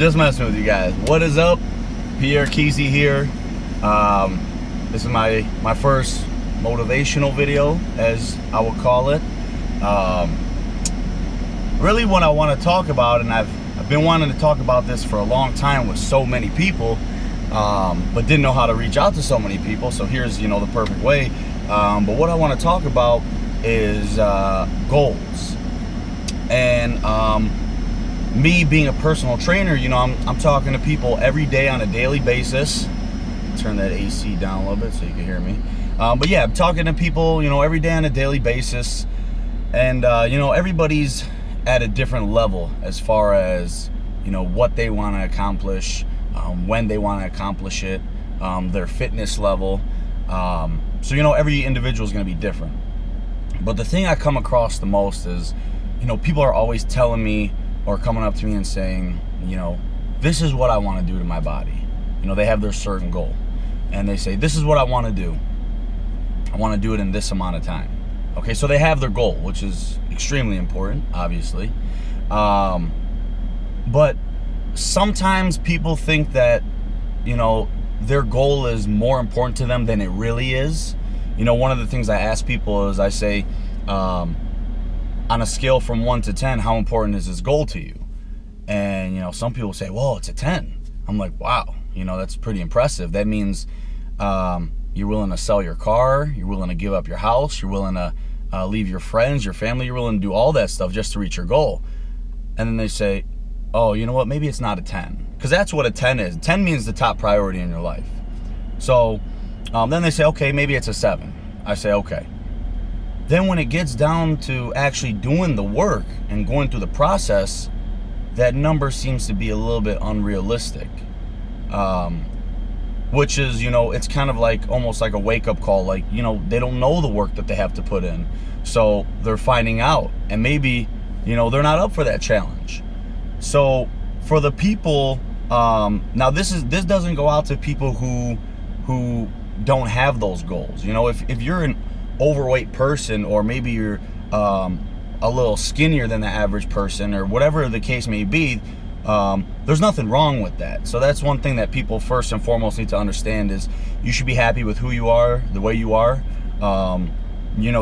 Just messing with you guys. What is up? Pierre Kesey here. This is my first motivational video, as I would call it. Really what I want to talk about, and I've been wanting to talk about this for a long time with so many people, but didn't know how to reach out to so many people. So here's, the perfect way. But what I want to talk about is goals. And me being a personal trainer, I'm talking to people every day on a daily basis. Turn that AC down a little bit so you can hear me. But yeah, I'm talking to people, every day on a daily basis. And, everybody's at a different level as far as, what they want to accomplish, when they want to accomplish it, their fitness level. So, every individual is going to be different. But the thing I come across the most is, people are always telling me or coming up to me and saying, this is what I want to do to my body. They have their certain goal. And they say, this is what I want to do. I want to do it in this amount of time. Okay, so they have their goal, which is extremely important, obviously. But sometimes people think that, their goal is more important to them than it really is. One of the things I ask people is I say, on a scale from 1 to 10, how important is this goal to you? And, some people say, well, it's a 10. I'm like, wow, that's pretty impressive. That means you're willing to sell your car, you're willing to give up your house, you're willing to leave your friends, your family, you're willing to do all that stuff just to reach your goal. And then they say, oh, you know what, maybe it's not a 10. Because that's what a 10 is. 10 means the top priority in your life. So then they say, okay, maybe it's a 7. I say, okay. Then when it gets down to actually doing the work and going through the process, that number seems to be a little bit unrealistic. Which is, it's kind of like almost like a wake-up call. Like, they don't know the work that they have to put in. So they're finding out. And maybe, they're not up for that challenge. So for the people, now this doesn't go out to people who don't have those goals. If you're an overweight person, or maybe you're a little skinnier than the average person, or whatever the case may be, there's nothing wrong with that. So that's one thing that people first and foremost need to understand is you should be happy with who you are, the way you are.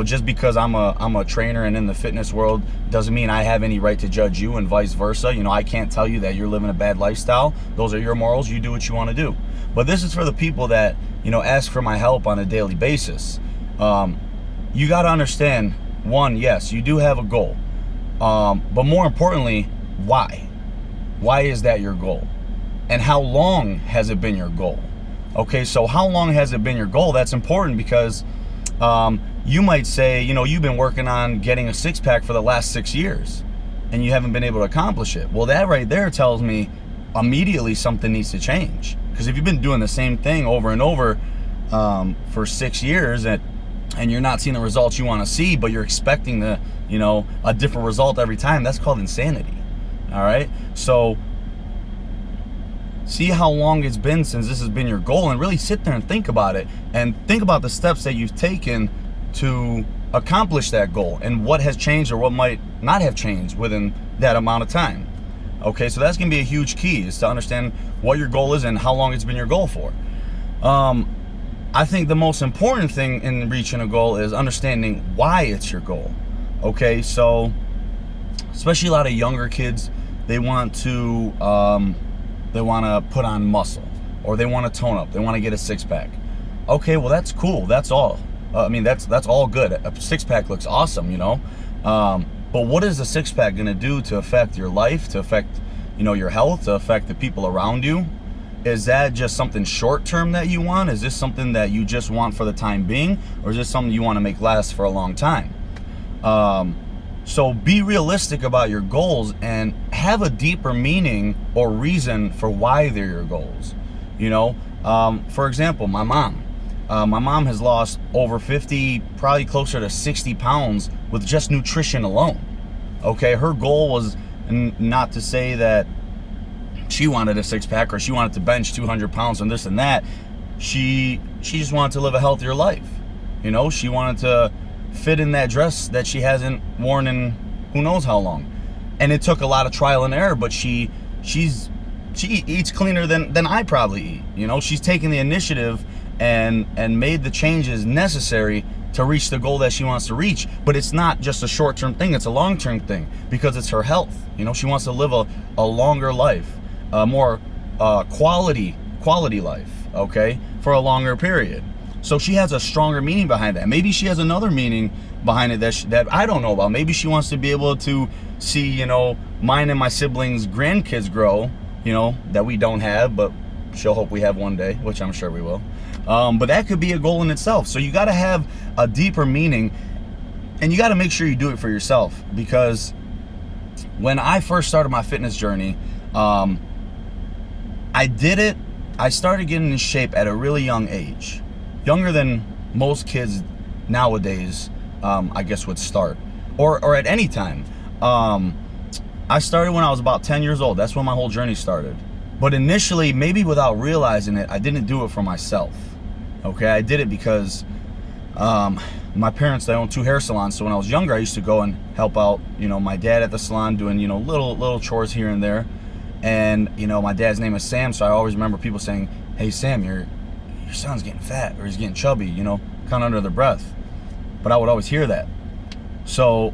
Just because I'm a trainer and in the fitness world doesn't mean I have any right to judge you, and vice versa. I can't tell you that you're living a bad lifestyle. Those are your morals. You do what you want to do. But this is for the people that, ask for my help on a daily basis. You got to understand, one, yes, you do have a goal. But more importantly, why? Why is that your goal? And how long has it been your goal? Okay, so how long has it been your goal? That's important because you might say, you've been working on getting a six-pack for the last 6 years and you haven't been able to accomplish it. Well, that right there tells me immediately something needs to change. Because if you've been doing the same thing over and over for 6 years and you're not seeing the results you want to see, but you're expecting a different result every time, that's called insanity. All right, so see how long it's been since this has been your goal, and really sit there and think about it, and think about the steps that you've taken to accomplish that goal, and what has changed or what might not have changed within that amount of time. Okay, so that's gonna be a huge key, is to understand what your goal is and how long it's been your goal for. I think the most important thing in reaching a goal is understanding why it's your goal. Okay, so especially a lot of younger kids, they want to put on muscle, or they want to tone up, they want to get a six-pack. Okay, well, that's cool, that's all. That's all good. A six-pack looks awesome, but what is a six-pack going to do to affect your life, to affect, your health, to affect the people around you? Is that just something short-term that you want? Is this something that you just want for the time being? Or is this something you want to make last for a long time? So be realistic about your goals and have a deeper meaning or reason for why they're your goals. For example, my mom. My mom has lost over 50, probably closer to 60 pounds with just nutrition alone. Okay, her goal was not to say that she wanted a six-pack or she wanted to bench 200 pounds and this and that. She just wanted to live a healthier life. She wanted to fit in that dress that she hasn't worn in who knows how long. And it took a lot of trial and error, but she's she eats cleaner than I probably eat. You know, she's taken the initiative and made the changes necessary to reach the goal that she wants to reach. But it's not just a short-term thing, it's a long-term thing, because it's her health. You know, she wants to live a longer life, a more quality life, okay, for a longer period. So she has a stronger meaning behind that. Maybe she has another meaning behind it that I don't know about. Maybe she wants to be able to see, you know, mine and my siblings' grandkids grow, you know, that we don't have, but she'll hope we have one day, which I'm sure we will. But that could be a goal in itself. So you got to have a deeper meaning, and you got to make sure you do it for yourself. Because when I first started my fitness journey, I started getting in shape at a really young age, younger than most kids nowadays, I guess, would start, or at any time. I started when I was about 10 years old. That's when my whole journey started. But initially, maybe without realizing it, I didn't do it for myself. Okay, I did it because my parents, they own 2 hair salons. So when I was younger, I used to go and help out, you know, my dad at the salon, doing, you know, little chores here and there. And, you know, my dad's name is Sam, so I always remember people saying, "Hey, Sam, your son's getting fat, or he's getting chubby," you know, kind of under their breath. But I would always hear that. So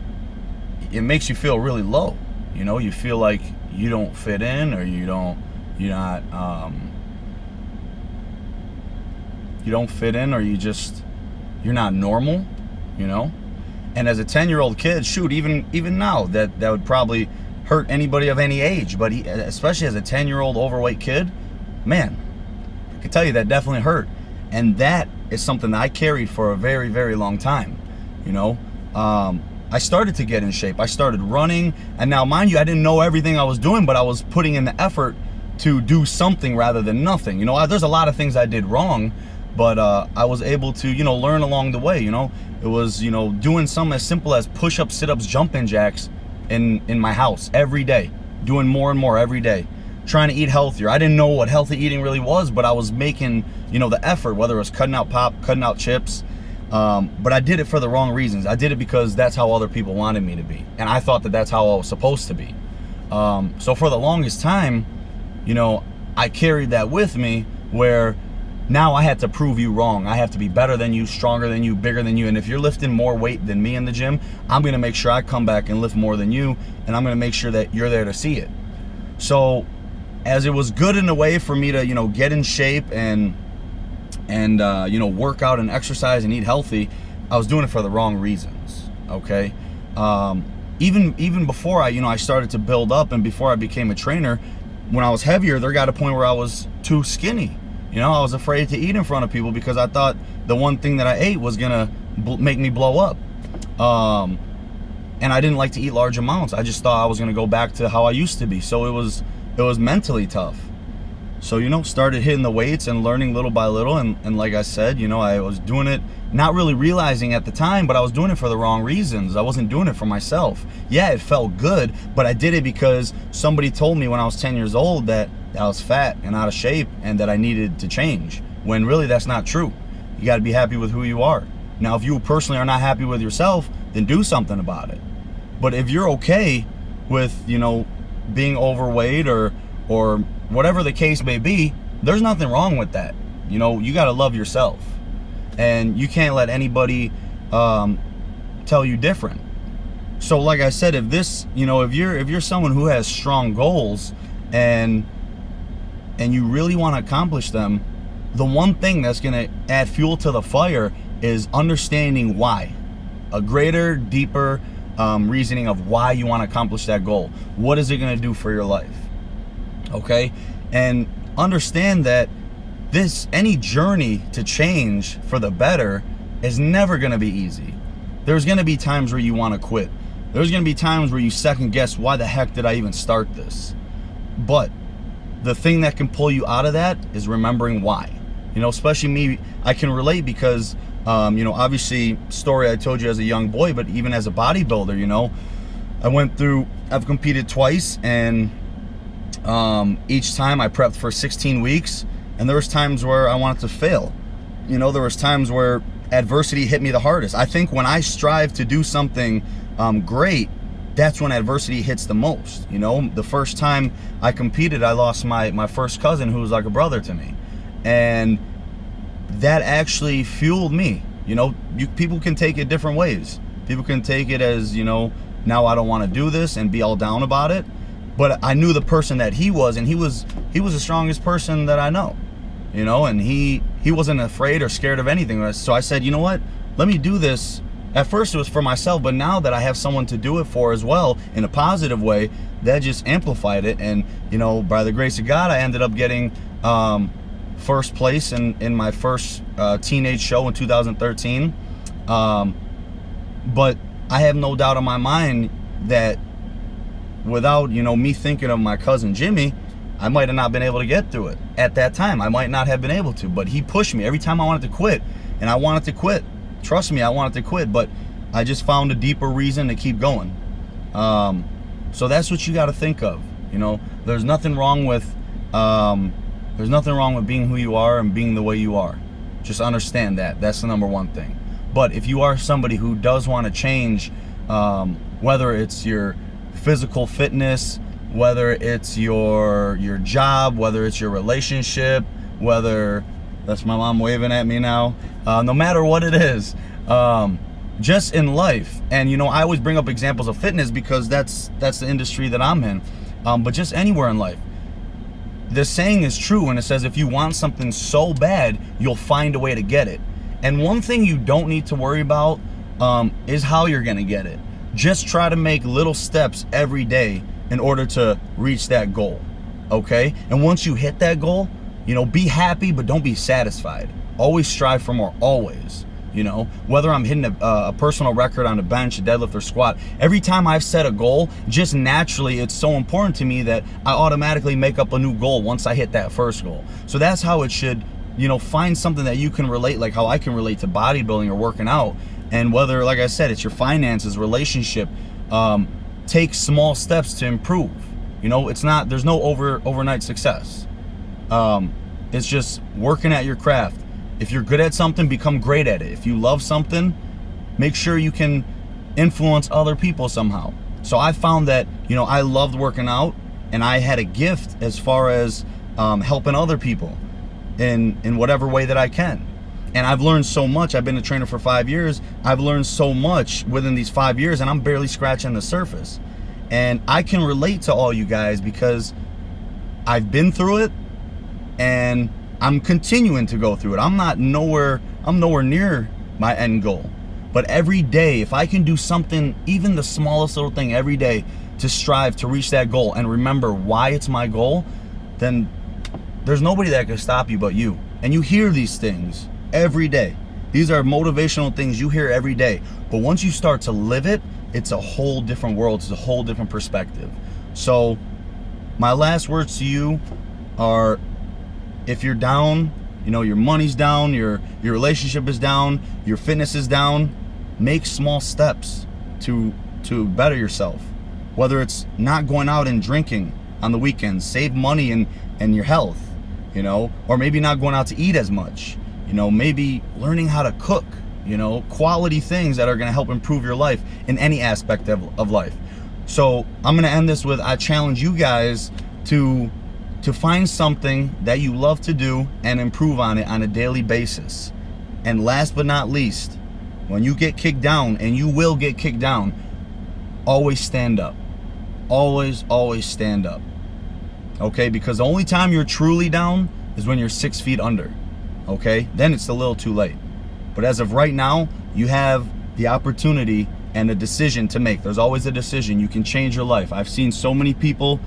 it makes you feel really low. You know, you feel like you don't fit in, or you don't fit in, or you're not normal, you know. And as a 10-year-old kid, shoot, even now, that would probably hurt anybody of any age, but especially as a 10-year-old overweight kid, man, I can tell you that definitely hurt. And that is something that I carried for a very, very long time, you know. I started to get in shape. I started running, and now, mind you, I didn't know everything I was doing, but I was putting in the effort to do something rather than nothing. You know, there's a lot of things I did wrong, but I was able to, you know, learn along the way. You know, it was, you know, doing something as simple as push-ups, sit-ups, jumping jacks in my house every day, doing more and more every day, trying to eat healthier. I didn't know what healthy eating really was, but I was making, you know, the effort, whether it was cutting out pop, cutting out chips. But I did it for the wrong reasons. I did it because that's how other people wanted me to be, and I thought that that's how I was supposed to be. So for the longest time, you know, I carried that with me, where now I had to prove you wrong. I have to be better than you, stronger than you, bigger than you. And if you're lifting more weight than me in the gym, I'm going to make sure I come back and lift more than you, and I'm going to make sure that you're there to see it. So as it was good in a way for me to, you know, get in shape and you know, work out and exercise and eat healthy, I was doing it for the wrong reasons. Okay. Even before I started to build up, and before I became a trainer, when I was heavier, there got a point where I was too skinny. You know, I was afraid to eat in front of people because I thought the one thing that I ate was gonna make me blow up. And I didn't like to eat large amounts. I just thought I was gonna go back to how I used to be. So it was mentally tough. So, you know, started hitting the weights and learning little by little. And like I said, you know, I was doing it, not really realizing at the time, but I was doing it for the wrong reasons. I wasn't doing it for myself. Yeah, it felt good, but I did it because somebody told me when I was 10 years old that I was fat and out of shape and that I needed to change, when really that's not true. You got to be happy with who you are. Now, if you personally are not happy with yourself, then do something about it. But if you're okay with, you know, being overweight or whatever the case may be, there's nothing wrong with that. You know, you got to love yourself, and you can't let anybody tell you different. So like I said, if you're someone who has strong goals and you really want to accomplish them, the one thing that's going to add fuel to the fire is understanding why. A greater, deeper reasoning of why you want to accomplish that goal. What is it going to do for your life? Okay? And understand that any journey to change for the better is never going to be easy. There's going to be times where you want to quit. There's going to be times where you second guess, why the heck did I even start this? But the thing that can pull you out of that is remembering why. You know, especially me, I can relate because, you know, obviously, story I told you as a young boy, but even as a bodybuilder, you know, I've competed twice, and each time I prepped for 16 weeks, and there was times where I wanted to fail. You know, there was times where adversity hit me the hardest. I think when I strive to do something great, that's when adversity hits the most. You know, the first time I competed, I lost my first cousin who was like a brother to me. And that actually fueled me. You know, people can take it different ways. People can take it as, you know, now I don't want to do this and be all down about it. But I knew the person that he was, and he was the strongest person that I know. You know, and he wasn't afraid or scared of anything. So I said, you know what? Let me do this. At first it was for myself, but now that I have someone to do it for as well in a positive way, that just amplified it. And, you know, by the grace of God, I ended up getting first place in my first teenage show in 2013. But I have no doubt in my mind that without, you know, me thinking of my cousin Jimmy, I might have not been able to get through it at that time. I might not have been able to, but he pushed me every time I wanted to quit, and I wanted to quit. Trust me, I wanted to quit, but I just found a deeper reason to keep going. So that's what you got to think of. You know, there's nothing wrong with being who you are and being the way you are. Just understand that. That's the number one thing. But if you are somebody who does want to change, whether it's your physical fitness, whether it's your job, whether it's your relationship, whether that's my mom waving at me now, no matter what it is, just in life. And you know, I always bring up examples of fitness because that's the industry that I'm in, but just anywhere in life. The saying is true when it says if you want something so bad, you'll find a way to get it. And one thing you don't need to worry about is how you're gonna get it. Just try to make little steps every day in order to reach that goal, okay? And once you hit that goal, you know, be happy, but don't be satisfied. Always strive for more, always. You know, whether I'm hitting a personal record on a bench, a deadlift, or squat, every time I've set a goal, just naturally, it's so important to me that I automatically make up a new goal once I hit that first goal. So that's how it should, you know, find something that you can relate, like how I can relate to bodybuilding or working out. And whether, like I said, it's your finances, relationship, take small steps to improve. You know, it's not, there's no overnight success. It's just working at your craft. If you're good at something, become great at it. If you love something, make sure you can influence other people somehow. So I found that, you know, I loved working out, and I had a gift as far as helping other people in whatever way that I can. And I've learned so much. I've been a trainer for 5 years. I've learned so much within these 5 years, and I'm barely scratching the surface. And I can relate to all you guys because I've been through it, and I'm continuing to go through it. I'm nowhere near my end goal. But every day, if I can do something, even the smallest little thing every day to strive to reach that goal and remember why it's my goal, then there's nobody that can stop you but you. And you hear these things every day. These are motivational things you hear every day. But once you start to live it, it's a whole different world. It's a whole different perspective. So my last words to you are, if you're down, you know, your money's down, your relationship is down, your fitness is down, make small steps to better yourself. Whether it's not going out and drinking on the weekends, save money and your health, you know, or maybe not going out to eat as much, you know, maybe learning how to cook, you know, quality things that are going to help improve your life in any aspect of life. So I'm going to end this with, I challenge you guys to find something that you love to do and improve on it on a daily basis. And last but not least, when you get kicked down, and you will get kicked down, always stand up. Always stand up. Okay? Because the only time you're truly down is when you're 6 feet under. Okay? Then it's a little too late. But as of right now, you have the opportunity and a decision to make. There's always a decision. You can change your life. I've seen so many people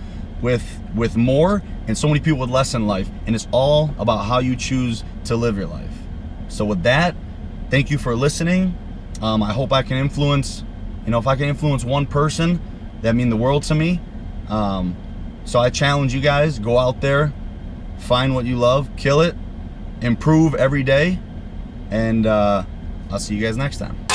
with more and so many people with less in life, and it's all about how you choose to live your life. So with that, thank you for listening. I hope I can influence, you know, if I can influence one person, that means the world to me. So I challenge you guys, go out there, find what you love, kill it, improve every day, and I'll see you guys next time.